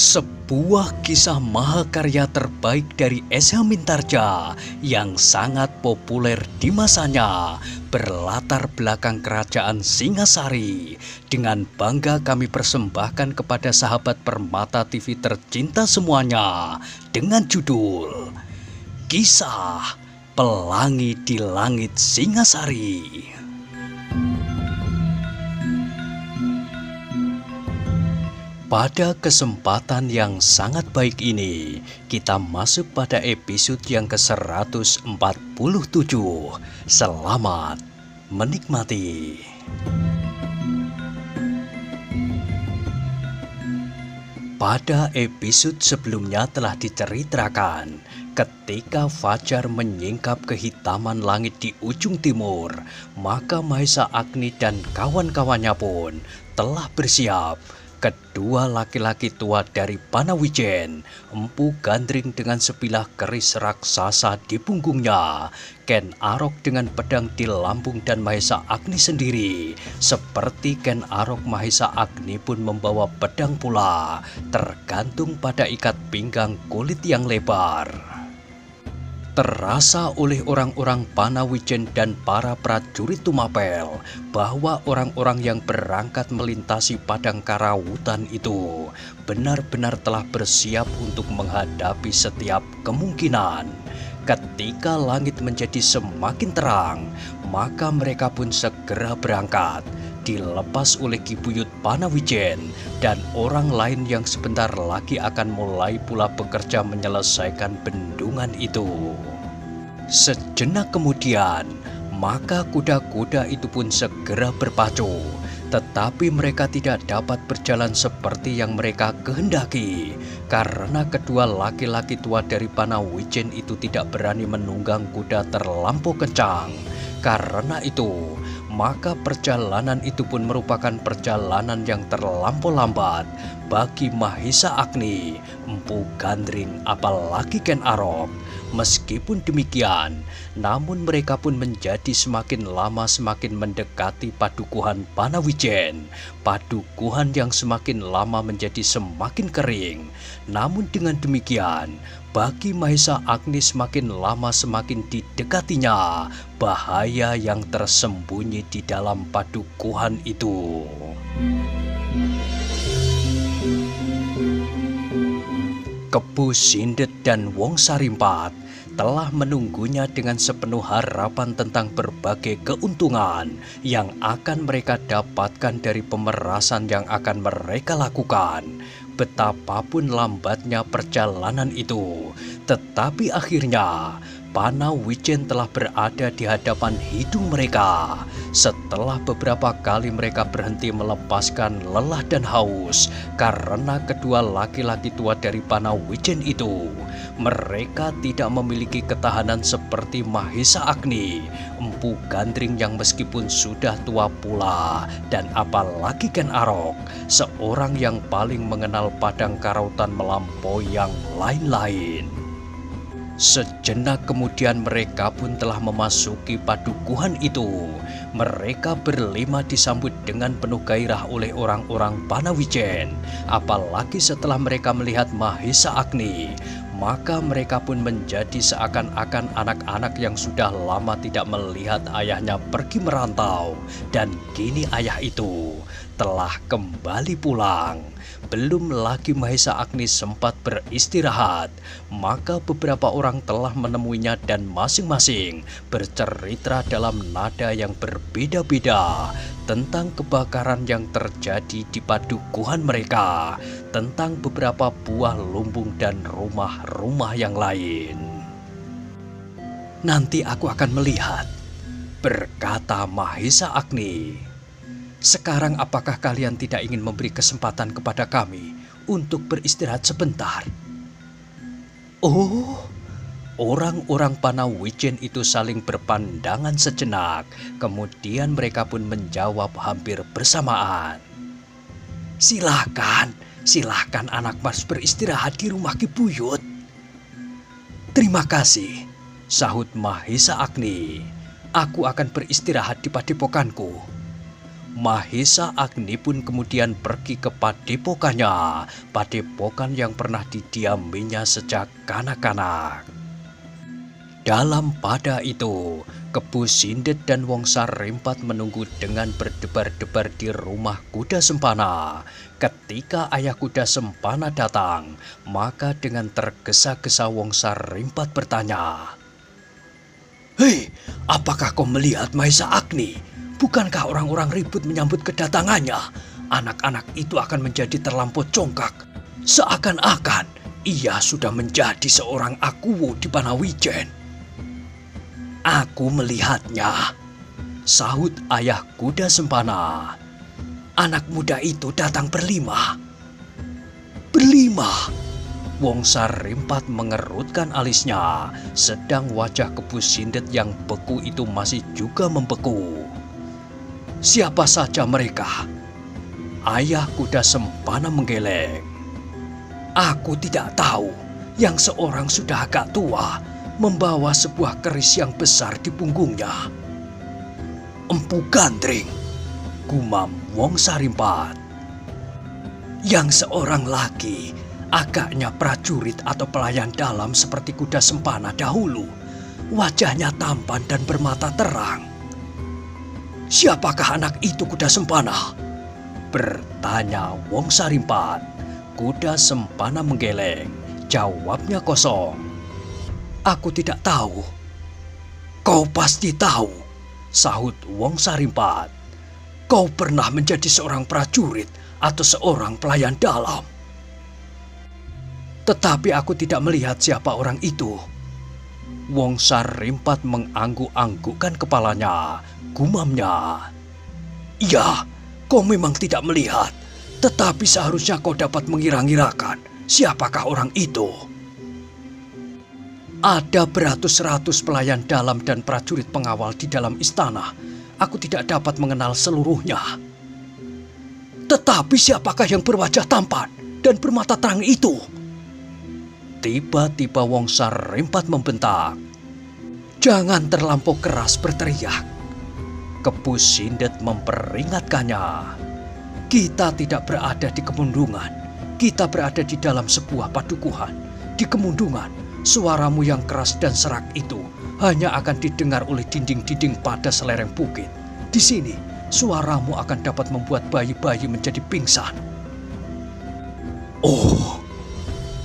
Sebuah kisah mahakarya terbaik dari S.H. Mintarja yang sangat populer di masanya berlatar belakang kerajaan Singasari. Dengan bangga kami persembahkan kepada sahabat Permata TV tercinta semuanya dengan judul Kisah Pelangi di Langit Singasari. Pada kesempatan yang sangat baik ini, kita masuk pada episode yang ke-147. Selamat menikmati. Pada episode sebelumnya telah diceritakan, ketika fajar menyingkap kehitaman langit di ujung timur, maka Mahesa Agni dan kawan-kawannya pun telah bersiap. Kedua laki-laki tua dari Panawijen, Empu Gandring dengan sebilah keris raksasa di punggungnya, Ken Arok dengan pedang di lambung, dan Mahesa Agni sendiri. Seperti Ken Arok, Mahesa Agni pun membawa pedang pula, tergantung pada ikat pinggang kulit yang lebar. Terasa oleh orang-orang Panawijen dan para prajurit Tumapel bahwa orang-orang yang berangkat melintasi padang karawutan itu benar-benar telah bersiap untuk menghadapi setiap kemungkinan. Ketika langit menjadi semakin terang, maka mereka pun segera berangkat, dilepas oleh Ki Buyut Panawijen dan orang lain yang sebentar lagi akan mulai pula bekerja menyelesaikan bendungan itu. Sejenak kemudian, maka kuda-kuda itu pun segera berpacu, tetapi mereka tidak dapat berjalan seperti yang mereka kehendaki, karena kedua laki-laki tua dari Panawijen itu tidak berani menunggang kuda terlampau kencang. Karena itu, maka perjalanan itu pun merupakan perjalanan yang terlampau lambat bagi Mahesa Agni, Empu Gandring, apalagi Ken Arok. Meskipun demikian, namun mereka pun menjadi semakin lama semakin mendekati padukuhan Panawijen. Padukuhan yang semakin lama menjadi semakin kering. Namun dengan demikian, bagi Mahesa Agni semakin lama semakin didekatinya bahaya yang tersembunyi di dalam padukuhan itu. Kepu Sindet dan Wong Sarimpat telah menunggunya dengan sepenuh harapan tentang berbagai keuntungan yang akan mereka dapatkan dari pemerasan yang akan mereka lakukan. Betapapun lambatnya perjalanan itu, tetapi akhirnya Panawijen telah berada di hadapan hidung mereka. Setelah beberapa kali mereka berhenti melepaskan lelah dan haus karena kedua laki-laki tua dari Panawijen itu, mereka tidak memiliki ketahanan seperti Mahesa Agni, Empu Gandring yang meskipun sudah tua pula, dan apalagi Ken Arok, seorang yang paling mengenal padang karautan melampaui yang lain-lain. Sejenak kemudian mereka pun telah memasuki padukuhan itu. Mereka berlima disambut dengan penuh gairah oleh orang-orang Panawijen. Apalagi setelah mereka melihat Mahesa Agni, maka mereka pun menjadi seakan-akan anak-anak yang sudah lama tidak melihat ayahnya pergi merantau. Dan kini ayah itu telah kembali pulang. Belum lagi Mahesa Agni sempat beristirahat, maka beberapa orang telah menemuinya dan masing-masing bercerita dalam nada yang berbeda-beda tentang kebakaran yang terjadi di padukuhan mereka, tentang beberapa buah lumbung dan rumah-rumah yang lain. "Nanti aku akan melihat," berkata Mahesa Agni. "Sekarang apakah kalian tidak ingin memberi kesempatan kepada kami untuk beristirahat sebentar?" Oh, orang-orang Panawijen itu saling berpandangan sejenak. Kemudian mereka pun menjawab hampir bersamaan. Silahkan anak mas beristirahat di rumah Ki Buyut." "Terima kasih," sahut Mahesa Agni. "Aku akan beristirahat di padepokanku." Mahesa Agni pun kemudian pergi ke padepokannya, padepokan yang pernah didiaminya sejak kanak-kanak. Dalam pada itu, Kepu Sindet dan Wongsa Rimpat menunggu dengan berdebar-debar di rumah kuda Sempana. Ketika ayah kuda Sempana datang, maka dengan tergesa-gesa Wongsa Rimpat bertanya, "Hei, apakah kau melihat Mahesa Agni? Bukankah orang-orang ribut menyambut kedatangannya? Anak-anak itu akan menjadi terlampau congkak. Seakan-akan ia sudah menjadi seorang Akuwu di Panawijen." "Aku melihatnya," sahut ayah kuda Sempana. "Anak muda itu datang berlima." "Berlima?" Wongsa Rimpat mengerutkan alisnya, sedang wajah Kepu Sindet yang beku itu masih juga membeku. "Siapa saja mereka?" Ayah kuda Sempana menggeleng. "Aku tidak tahu. Yang seorang sudah agak tua, membawa sebuah keris yang besar di punggungnya." "Empu Gandring," gumam Wongsa Rimpat. "Yang seorang lagi, agaknya prajurit atau pelayan dalam seperti kuda Sempana dahulu. Wajahnya tampan dan bermata terang." "Siapakah anak itu kuda Sempana?" bertanya Wongsa Rimpat. Kuda Sempana menggeleng, jawabnya kosong. "Aku tidak tahu." "Kau pasti tahu," sahut Wongsa Rimpat. "Kau pernah menjadi seorang prajurit atau seorang pelayan dalam." "Tetapi aku tidak melihat siapa orang itu." Wongsa Rimpat mengangguk-anggukkan kepalanya, gumamnya. "Ya, kau memang tidak melihat, tetapi seharusnya kau dapat mengira-ngirakan siapakah orang itu." "Ada beratus-ratus pelayan dalam dan prajurit pengawal di dalam istana. Aku tidak dapat mengenal seluruhnya." "Tetapi siapakah yang berwajah tampan dan bermata terang itu?" Tiba-tiba Wongsa Rimpat membentak. "Jangan terlampau keras berteriak." Kepu Sindet memperingatkannya. "Kita tidak berada di Kemundungan. Kita berada di dalam sebuah padukuhan. Di Kemundungan, suaramu yang keras dan serak itu hanya akan didengar oleh dinding-dinding pada selereng bukit. Di sini, suaramu akan dapat membuat bayi-bayi menjadi pingsan." "Oh!"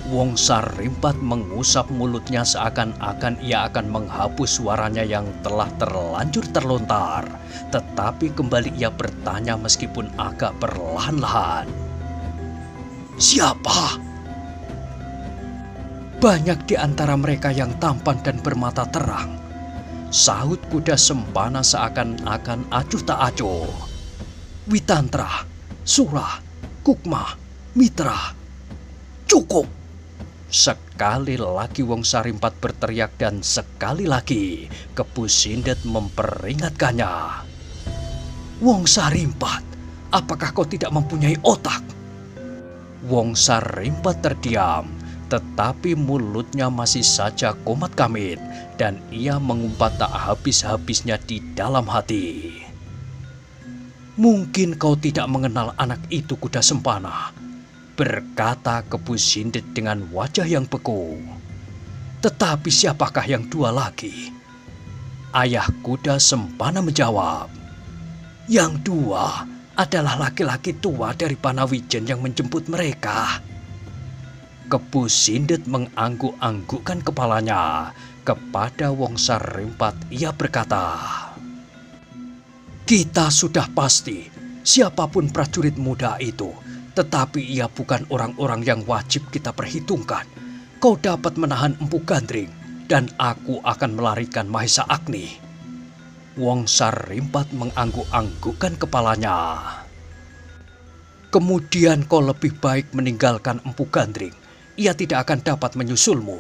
Wongsa Rimpat mengusap mulutnya seakan-akan ia akan menghapus suaranya yang telah terlanjur terlontar. Tetapi kembali ia bertanya meskipun agak perlahan-lahan. "Siapa?" "Banyak di antara mereka yang tampan dan bermata terang," sahut kuda Sempana seakan-akan acuh tak acuh. "Witantra, Sura, Kukma, Mitra." "Cukup!" Sekali lagi Wongsa Rimpat berteriak dan sekali lagi Kepu Sindet memperingatkannya. "Wongsa Rimpat, apakah kau tidak mempunyai otak?" Wongsa Rimpat terdiam, tetapi mulutnya masih saja komat kamit dan ia mengumpat tak habis-habisnya di dalam hati. "Mungkin kau tidak mengenal anak itu kuda Sempana," berkata Kepu Sindet dengan wajah yang beku. "Tetapi siapakah yang dua lagi?" Ayah kuda Sempana menjawab. "Yang dua adalah laki-laki tua dari Panawijen yang menjemput mereka." Kepu Sindet mengangguk-anggukkan kepalanya. Kepada Wongsa Rimpat ia berkata, "Kita sudah pasti siapapun prajurit muda itu, tetapi ia bukan orang-orang yang wajib kita perhitungkan. Kau dapat menahan Empu Gandring, dan aku akan melarikan Mahesa Agni." Wongsa Rimpat mengangguk-anggukkan kepalanya. "Kemudian kau lebih baik meninggalkan Empu Gandring. Ia tidak akan dapat menyusulmu.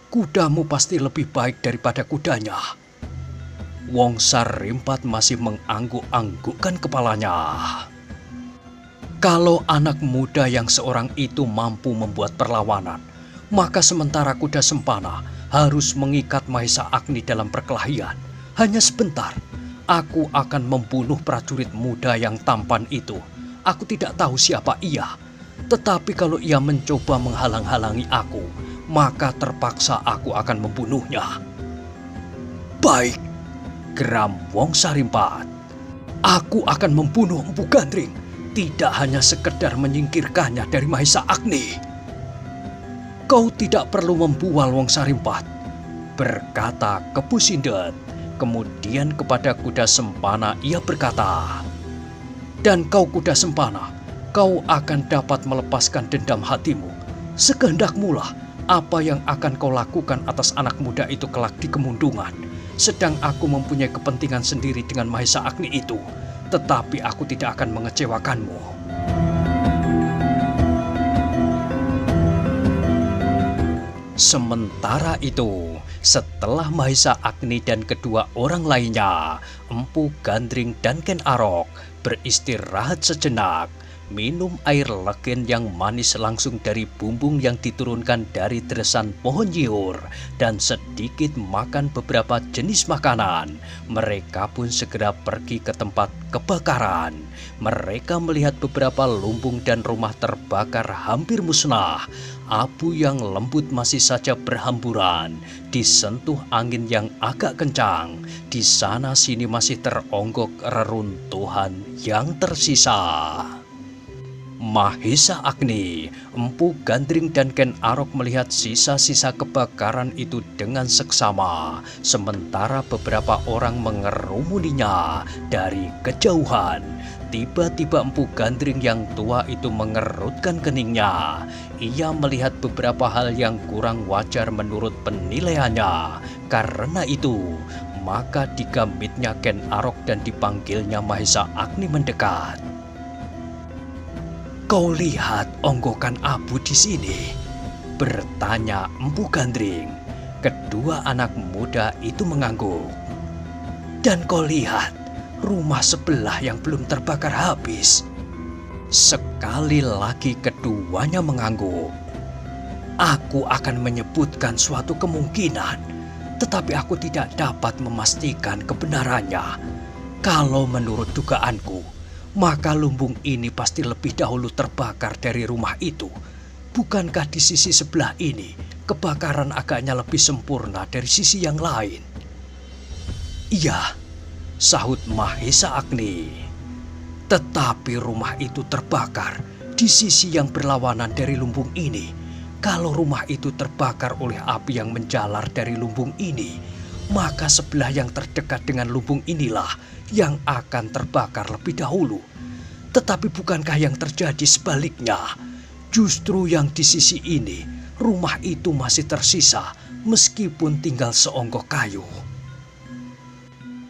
Kudamu pasti lebih baik daripada kudanya." Wongsa Rimpat masih mengangguk-anggukkan kepalanya. "Kalau anak muda yang seorang itu mampu membuat perlawanan, maka sementara kuda Sempana harus mengikat Mahesa Agni dalam perkelahian. Hanya sebentar, Aku akan membunuh prajurit muda yang tampan itu. Aku tidak tahu siapa ia. Tetapi kalau ia mencoba menghalang-halangi aku, maka terpaksa aku akan membunuhnya." "Baik," geram Wong Sarimpat. "Aku akan membunuh Empu Gandring, tidak hanya sekedar menyingkirkannya dari Mahesa Agni." "Kau tidak perlu membual, Wong Sarimpat," berkata Kepu Sindet. Kemudian kepada kuda sempana ia berkata, "Dan kau kuda sempana, kau akan dapat melepaskan dendam hatimu. Sekehendakmu lah apa yang akan kau lakukan atas anak muda itu kelak di Kemundungan. Sedang aku mempunyai kepentingan sendiri dengan Mahesa Agni itu, tetapi aku tidak akan mengecewakanmu." Sementara itu, setelah Mahesa Agni dan kedua orang lainnya, Empu Gandring dan Ken Arok, beristirahat sejenak, minum air legen yang manis langsung dari bumbung yang diturunkan dari teresan pohon nyiur, dan sedikit makan beberapa jenis makanan, mereka pun segera pergi ke tempat kebakaran. Mereka melihat beberapa lumbung dan rumah terbakar hampir musnah. Abu yang lembut masih saja berhamburan, disentuh angin yang agak kencang. Di sana sini masih teronggok reruntuhan yang tersisa. Mahesa Agni, Empu Gandring dan Ken Arok melihat sisa-sisa kebakaran itu dengan seksama, sementara beberapa orang mengerumuninya dari kejauhan. Tiba-tiba Empu Gandring yang tua itu mengerutkan keningnya. Ia melihat beberapa hal yang kurang wajar menurut penilaiannya. Karena itu, maka digamitnya Ken Arok dan dipanggilnya Mahesa Agni mendekat. "Kau lihat onggokan abu di sini?" bertanya Empu Gandring. Kedua anak muda itu mengangguk. "Dan kau lihat rumah sebelah yang belum terbakar habis?" Sekali lagi keduanya mengangguk. "Aku akan menyebutkan suatu kemungkinan, tetapi aku tidak dapat memastikan kebenarannya. Kalau menurut dugaanku, maka lumbung ini pasti lebih dahulu terbakar dari rumah itu. Bukankah di sisi sebelah ini kebakaran agaknya lebih sempurna dari sisi yang lain?" "Iya," sahut Mahesa Agni. "Tetapi rumah itu terbakar di sisi yang berlawanan dari lumbung ini. Kalau rumah itu terbakar oleh api yang menjalar dari lumbung ini, maka sebelah yang terdekat dengan lumbung inilah yang akan terbakar lebih dahulu. Tetapi bukankah yang terjadi sebaliknya? Justru yang di sisi ini, rumah itu masih tersisa meskipun tinggal seonggok kayu."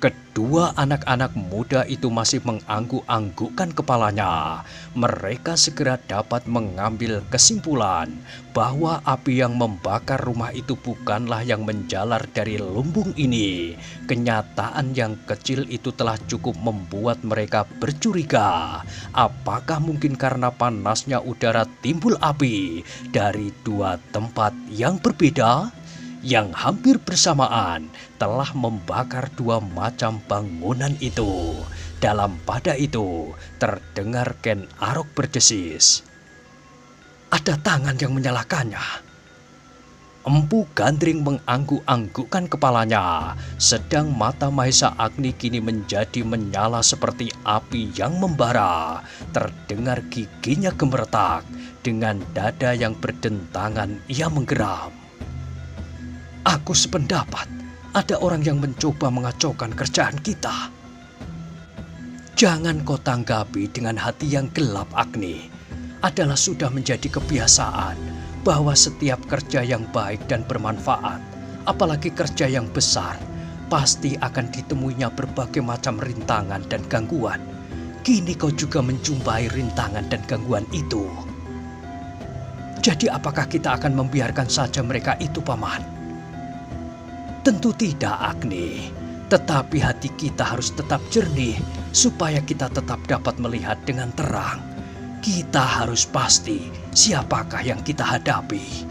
Kedua anak-anak muda itu masih mengangguk-anggukkan kepalanya. Mereka segera dapat mengambil kesimpulan bahwa api yang membakar rumah itu bukanlah yang menjalar dari lumbung ini. Kenyataan yang kecil itu telah cukup membuat mereka bercuriga. Apakah mungkin karena panasnya udara timbul api dari dua tempat yang berbeda, yang hampir bersamaan telah membakar dua macam bangunan itu? Dalam pada itu terdengar Ken Arok berdesis, "Ada tangan yang menyalakannya." Empu Gandring mengangguk-anggukkan kepalanya, sedang mata Mahesa Agni kini menjadi menyala seperti api yang membara. Terdengar giginya gemeretak, dengan dada yang berdentangan ia menggeram. "Aku sependapat, ada orang yang mencoba mengacaukan kerjaan kita." "Jangan kau tanggapi dengan hati yang gelap, Agni. Adalah sudah menjadi kebiasaan bahwa setiap kerja yang baik dan bermanfaat, apalagi kerja yang besar, pasti akan ditemuinya berbagai macam rintangan dan gangguan. Kini kau juga menjumpai rintangan dan gangguan itu. Jadi apakah kita akan membiarkan saja mereka itu, Paman?" "Tentu tidak, Agni. Tetapi hati kita harus tetap jernih supaya kita tetap dapat melihat dengan terang. Kita harus pasti siapakah yang kita hadapi."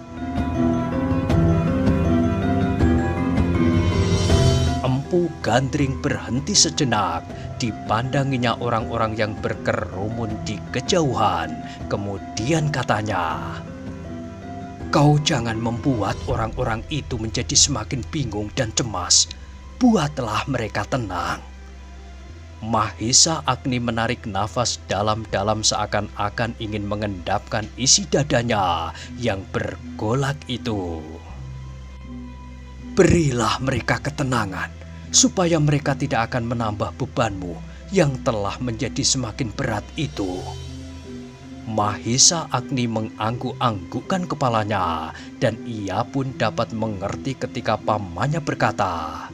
Empu Gandring berhenti sejenak. Dipandanginya orang-orang yang berkerumun di kejauhan. Kemudian katanya, "Kau jangan membuat orang-orang itu menjadi semakin bingung dan cemas. Buatlah mereka tenang." Mahisa Agni menarik nafas dalam-dalam seakan-akan ingin mengendapkan isi dadanya yang bergolak itu. "Berilah mereka ketenangan, supaya mereka tidak akan menambah bebanmu yang telah menjadi semakin berat itu." Mahisa Agni mengangguk-anggukkan kepalanya, dan ia pun dapat mengerti ketika pamannya berkata,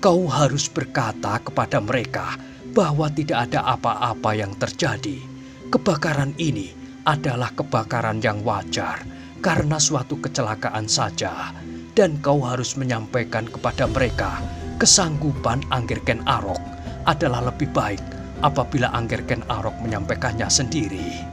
"Kau harus berkata kepada mereka bahwa tidak ada apa-apa yang terjadi. Kebakaran ini adalah kebakaran yang wajar karena suatu kecelakaan saja. Dan kau harus menyampaikan kepada mereka kesanggupan Angger Ken Arok adalah lebih baik apabila Angger Ken Arok menyampaikannya sendiri."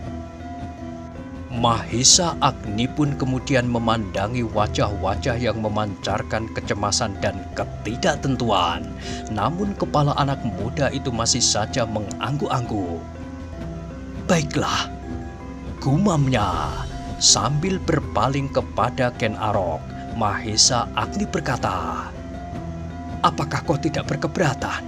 Mahisa Agni pun kemudian memandangi wajah-wajah yang memancarkan kecemasan dan ketidaktentuan. Namun kepala anak muda itu masih saja mengangguk-angguk. "Baiklah," gumamnya. Sambil berpaling kepada Ken Arok, Mahisa Agni berkata, "Apakah kau tidak berkeberatan?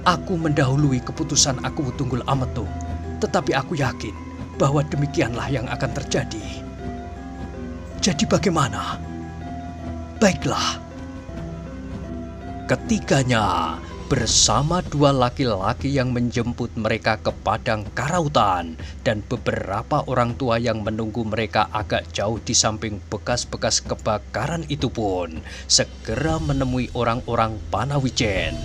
Aku mendahului keputusan Aku Tunggul Ametung, tetapi aku yakin bahwa demikianlah yang akan terjadi. Jadi bagaimana?" "Baiklah." Ketiganya bersama dua laki-laki yang menjemput mereka ke padang karautan dan beberapa orang tua yang menunggu mereka agak jauh di samping bekas-bekas kebakaran itu pun segera menemui orang-orang Panawijen.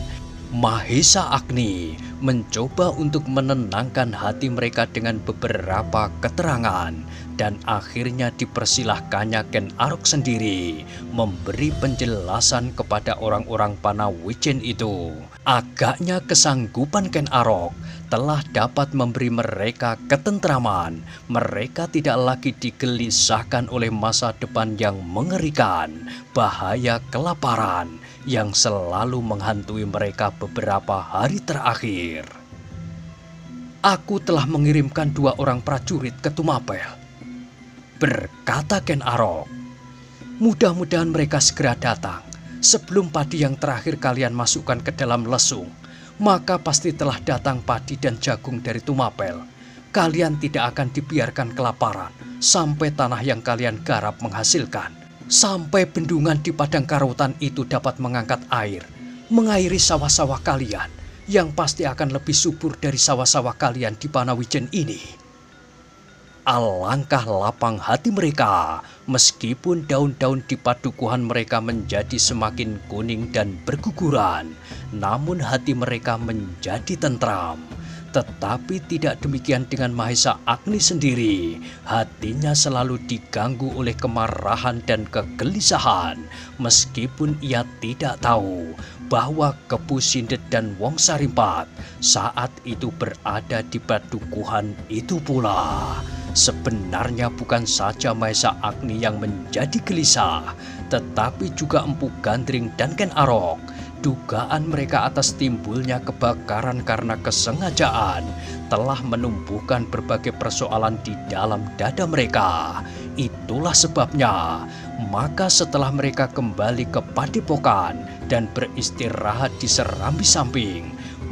Mahisa Agni mencoba untuk menenangkan hati mereka dengan beberapa keterangan, dan akhirnya dipersilahkannya Ken Arok sendiri memberi penjelasan kepada orang-orang Panawijen itu. Agaknya kesanggupan Ken Arok telah dapat memberi mereka ketentraman. Mereka tidak lagi digelisahkan oleh masa depan yang mengerikan, bahaya kelaparan yang selalu menghantui mereka beberapa hari terakhir. "Aku telah mengirimkan 2 orang prajurit ke Tumapel," berkata Ken Arok. "Mudah-mudahan mereka segera datang sebelum padi yang terakhir kalian masukkan ke dalam lesung. Maka pasti telah datang padi dan jagung dari Tumapel. Kalian tidak akan dibiarkan kelaparan sampai tanah yang kalian garap menghasilkan, sampai bendungan di padang karautan itu dapat mengangkat air, mengairi sawah-sawah kalian yang pasti akan lebih subur dari sawah-sawah kalian di Panawijen ini." Alangkah lapang hati mereka, meskipun daun-daun di padukuhan mereka menjadi semakin kuning dan berguguran, namun hati mereka menjadi tentram. Tetapi tidak demikian dengan Mahisa Agni sendiri. Hatinya selalu diganggu oleh kemarahan dan kegelisahan, meskipun ia tidak tahu bahwa Kepu Sindet dan Wong Sarimpat saat itu berada di padukuhan itu pula. Sebenarnya bukan saja Mahisa Agni yang menjadi gelisah, tetapi juga Empu Gandring dan Ken Arok. Dugaan mereka atas timbulnya kebakaran karena kesengajaan telah menumbuhkan berbagai persoalan di dalam dada mereka. Itulah sebabnya, maka setelah mereka kembali ke padepokan dan beristirahat di serambi samping,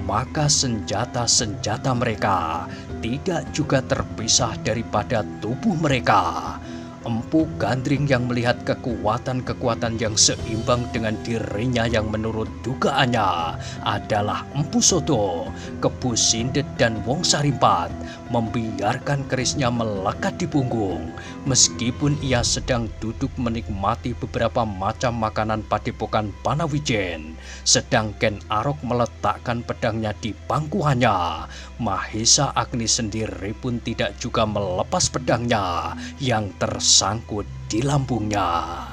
maka senjata-senjata mereka tidak juga terpisah daripada tubuh mereka. Empu Gandring yang melihat kekuatan-kekuatan yang seimbang dengan dirinya yang menurut dugaannya adalah Empu Soto, Kepu Sindet dan Wong Sarimpat membiarkan kerisnya melekat di punggung meskipun ia sedang duduk menikmati beberapa macam makanan padepokan Panawijen. Sedang Ken Arok meletakkan pedangnya di pangkuannya. Mahisa Agni sendiri pun tidak juga melepas pedangnya yang tersangkut di lambungnya.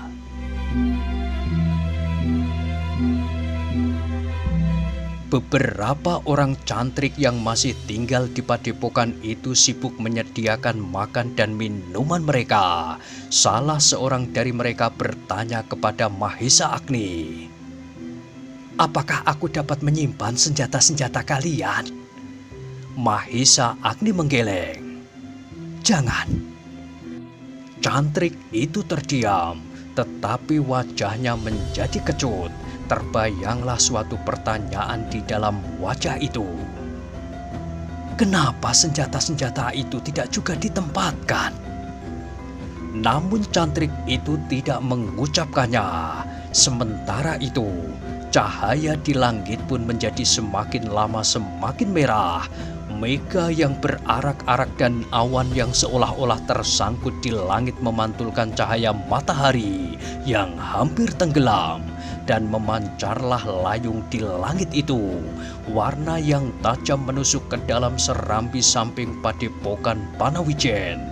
Beberapa orang cantrik yang masih tinggal di padepokan itu sibuk menyediakan makan dan minuman mereka. Salah seorang dari mereka bertanya kepada Mahisa Agni, Apakah aku dapat menyimpan senjata-senjata kalian? Mahesa Agni menggeleng. Jangan. Cantrik itu terdiam, tetapi wajahnya menjadi kecut. Terbayanglah suatu pertanyaan di dalam wajah itu. Kenapa senjata-senjata itu tidak juga ditempatkan? Namun cantrik itu tidak mengucapkannya. Sementara itu, cahaya di langit pun menjadi semakin lama semakin merah. Mega yang berarak-arak dan awan yang seolah-olah tersangkut di langit memantulkan cahaya matahari yang hampir tenggelam. Dan memancarlah layung di langit itu, warna yang tajam menusuk ke dalam serambi samping padepokan Panawijen.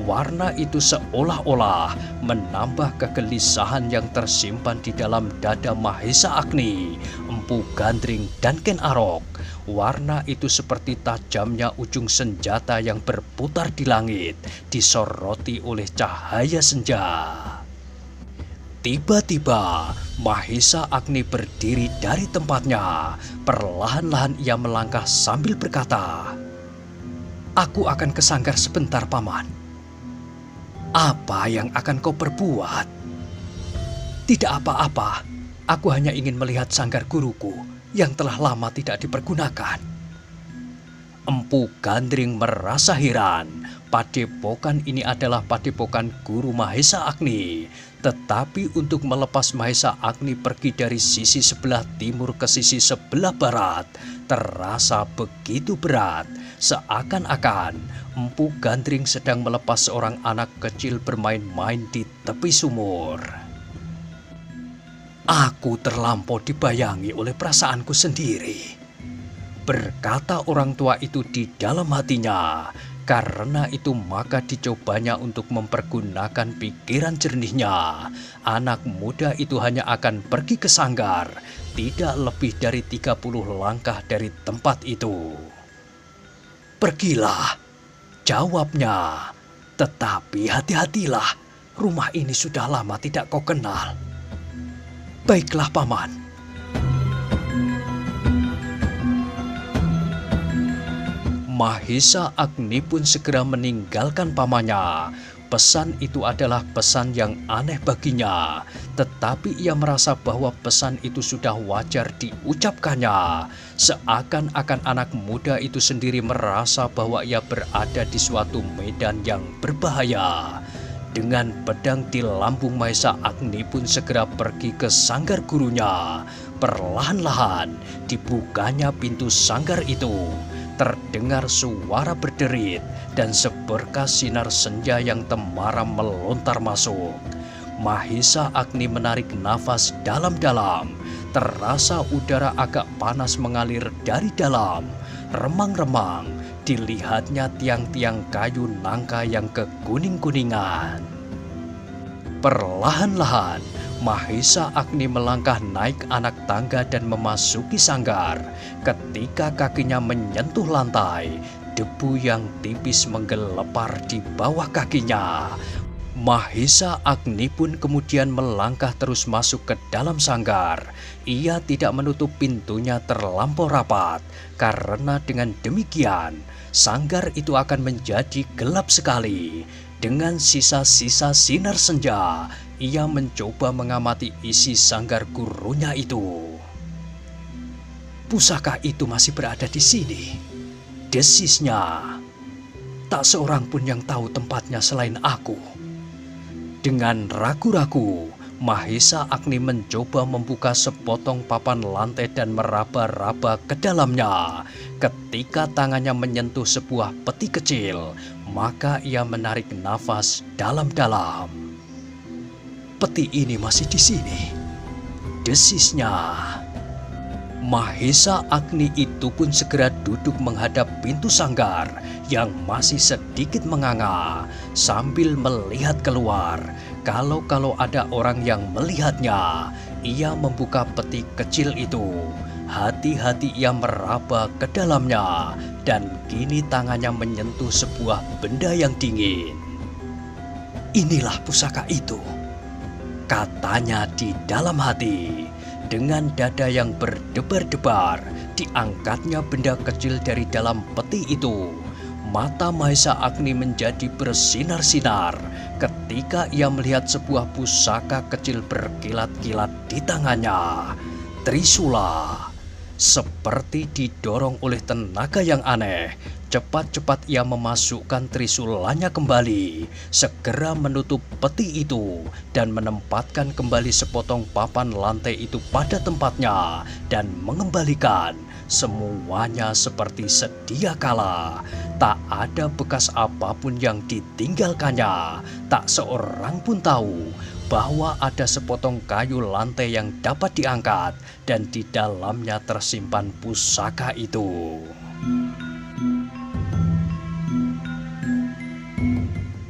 Warna itu seolah-olah menambah kegelisahan yang tersimpan di dalam dada Mahesa Agni, Empu Gandring dan Ken Arok. Warna itu seperti tajamnya ujung senjata yang berputar di langit, disoroti oleh cahaya senja. Tiba-tiba, Mahesa Agni berdiri dari tempatnya. Perlahan-lahan ia melangkah sambil berkata, "Aku akan ke sanggar sebentar, Paman." "Apa yang akan kau perbuat?" "Tidak apa-apa, aku hanya ingin melihat sanggar guruku yang telah lama tidak dipergunakan." Empu Gandring merasa heran. Padepokan ini adalah padepokan Guru Mahesa Agni. Tetapi untuk melepas Mahesa Agni pergi dari sisi sebelah timur ke sisi sebelah barat terasa begitu berat. Seakan-akan Empu Gandring sedang melepas seorang anak kecil bermain-main di tepi sumur. "Aku terlampau dibayangi oleh perasaanku sendiri," berkata orang tua itu di dalam hatinya. Karena itu maka dicobanya untuk mempergunakan pikiran jernihnya. Anak muda itu hanya akan pergi ke sanggar, tidak lebih dari 30 langkah dari tempat itu. "Pergilah," jawabnya. "Tetapi hati-hatilah, rumah ini sudah lama tidak kau kenal." "Baiklah, Paman." Mahesa Agni pun segera meninggalkan pamannya. Pesan itu adalah pesan yang aneh baginya, tetapi ia merasa bahwa pesan itu sudah wajar diucapkannya. Seakan-akan anak muda itu sendiri merasa bahwa ia berada di suatu medan yang berbahaya. Dengan pedang di lambung, Mahesa Agni pun segera pergi ke sanggar gurunya. Perlahan-lahan dibukanya pintu sanggar itu. Terdengar suara berderit dan seberkas sinar senja yang temaram melontar masuk. Mahesa Agni menarik nafas dalam-dalam. Terasa udara agak panas mengalir dari dalam. Remang-remang dilihatnya tiang-tiang kayu nangka yang kekuning-kuningan. Perlahan-lahan Mahesa Agni melangkah naik anak tangga dan memasuki sanggar. Ketika kakinya menyentuh lantai, debu yang tipis menggelepar di bawah kakinya. Mahesa Agni pun kemudian melangkah terus masuk ke dalam sanggar. Ia tidak menutup pintunya terlampau rapat, karena dengan demikian sanggar itu akan menjadi gelap sekali. Dengan sisa-sisa sinar senja, ia mencoba mengamati isi sanggar gurunya itu. "Pusaka itu masih berada di sini," desisnya. "Tak seorang pun yang tahu tempatnya selain aku." Dengan ragu-ragu, Mahesa Agni mencoba membuka sepotong papan lantai dan meraba-raba ke dalamnya. Ketika tangannya menyentuh sebuah peti kecil, maka ia menarik nafas dalam-dalam. "Peti ini masih di sini," desisnya. Mahesa Agni itu pun segera duduk menghadap pintu sanggar yang masih sedikit menganga sambil melihat keluar. Kalau ada orang yang melihatnya, ia membuka peti kecil itu. Hati-hati ia meraba ke dalamnya dan kini tangannya menyentuh sebuah benda yang dingin. "Inilah pusaka itu," katanya di dalam hati. Dengan dada yang berdebar-debar, diangkatnya benda kecil dari dalam peti itu. Mata Mahesa Agni menjadi bersinar-sinar ketika ia melihat sebuah pusaka kecil berkilat-kilat di tangannya. Trisula. Seperti didorong oleh tenaga yang aneh, cepat-cepat ia memasukkan trisulanya kembali, segera menutup peti itu, dan menempatkan kembali sepotong papan lantai itu pada tempatnya, dan mengembalikan semuanya seperti sedia kala. Tak ada bekas apapun yang ditinggalkannya, tak seorang pun tahu bahwa ada sepotong kayu lantai yang dapat diangkat dan di dalamnya tersimpan pusaka itu.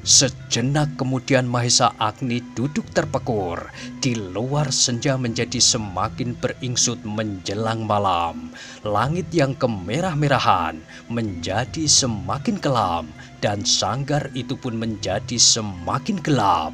Sejenak kemudian Mahesa Agni duduk terpekur. Di luar senja menjadi semakin beringsut menjelang malam. Langit yang kemerah-merahan menjadi semakin kelam dan sanggar itu pun menjadi semakin gelap.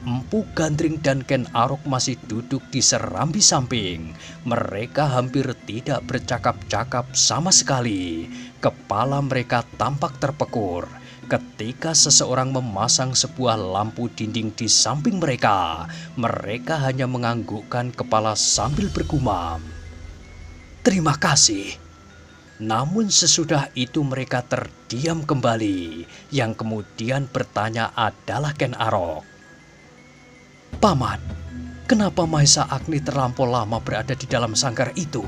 Empu Gandring dan Ken Arok masih duduk di serambi samping. Mereka hampir tidak bercakap-cakap sama sekali. Kepala mereka tampak terpekur ketika seseorang memasang sebuah lampu dinding di samping mereka. Mereka hanya menganggukkan kepala sambil bergumam, "Terima kasih." Namun sesudah itu mereka terdiam kembali. Yang kemudian bertanya adalah Ken Arok. "Paman, kenapa Mahesa Agni terlampau lama berada di dalam sanggar itu?"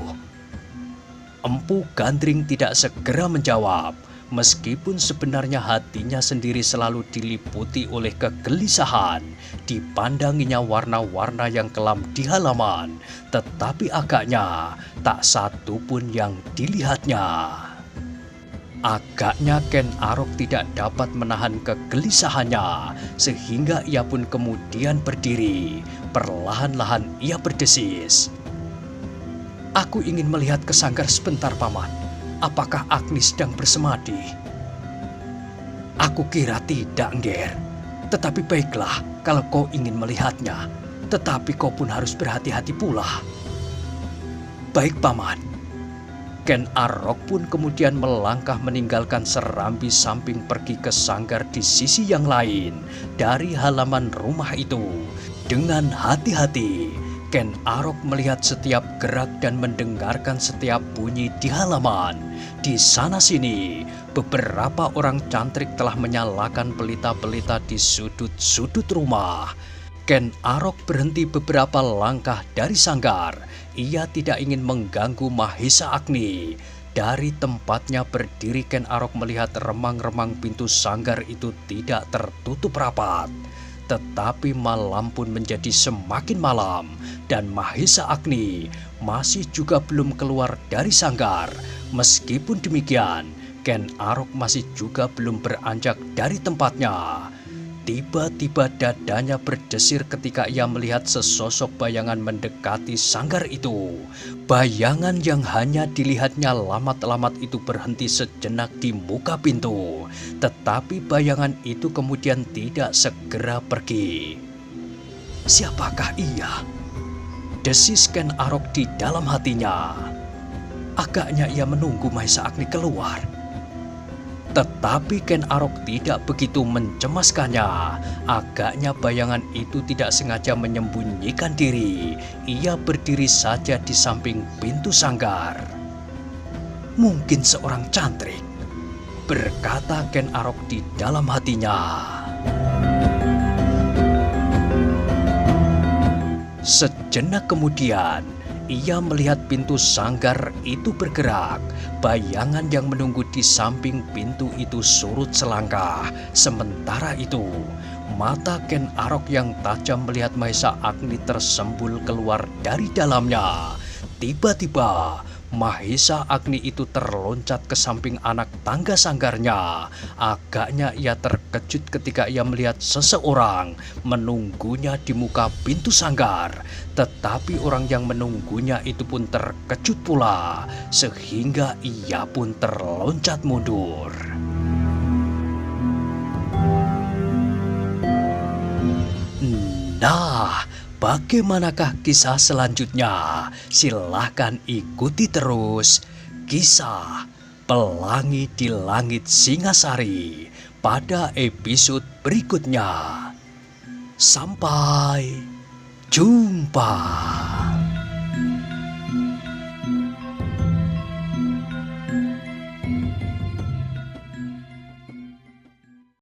Empu Gandring tidak segera menjawab, meskipun sebenarnya hatinya sendiri selalu diliputi oleh kegelisahan. Dipandanginya warna-warna yang kelam di halaman, tetapi agaknya tak satu pun yang dilihatnya. Agaknya Ken Arok tidak dapat menahan kegelisahannya, sehingga ia pun kemudian berdiri. Perlahan-lahan ia berdesis, "Aku ingin melihat ke sanggar sebentar, Paman. Apakah Agni sedang bersemadi?" "Aku kira tidak, Ngger. Tetapi baiklah kalau kau ingin melihatnya. Tetapi kau pun harus berhati-hati pula." "Baik, Paman." Ken Arok pun kemudian melangkah meninggalkan serambi samping pergi ke sanggar di sisi yang lain dari halaman rumah itu. Dengan hati-hati, Ken Arok melihat setiap gerak dan mendengarkan setiap bunyi di halaman. Di sana-sini, beberapa orang cantrik telah menyalakan pelita-pelita di sudut-sudut rumah. Ken Arok berhenti beberapa langkah dari sanggar. Ia tidak ingin mengganggu Mahesa Agni. Dari tempatnya berdiri, Ken Arok melihat remang-remang pintu sanggar itu tidak tertutup rapat. Tetapi malam pun menjadi semakin malam dan Mahesa Agni masih juga belum keluar dari sanggar. Meskipun demikian, Ken Arok masih juga belum beranjak dari tempatnya. Tiba-tiba dadanya berdesir ketika ia melihat sesosok bayangan mendekati sanggar itu. Bayangan yang hanya dilihatnya lamat-lamat itu berhenti sejenak di muka pintu. Tetapi bayangan itu kemudian tidak segera pergi. "Siapakah ia?" desis Ken Arok di dalam hatinya. Agaknya ia menunggu Mahesa Agni keluar. Tetapi Ken Arok tidak begitu mencemaskannya. Agaknya bayangan itu tidak sengaja menyembunyikan diri. Ia berdiri saja di samping pintu sanggar. "Mungkin seorang cantrik," berkata Ken Arok di dalam hatinya. Sejenak kemudian, ia melihat pintu sanggar itu bergerak. Bayangan yang menunggu di samping pintu itu surut selangkah. Sementara itu, mata Ken Arok yang tajam melihat Mahesa Agni tersembul keluar dari dalamnya. Tiba-tiba, Mahesa Agni itu terloncat ke samping anak tangga sanggarnya. Agaknya ia terkejut ketika ia melihat seseorang menunggunya di muka pintu sanggar. Tetapi orang yang menunggunya itu pun terkejut pula, sehingga ia pun terloncat mundur. Nah, bagaimanakah kisah selanjutnya? Silahkan ikuti terus kisah Pelangi di Langit Singasari pada episode berikutnya. Sampai jumpa.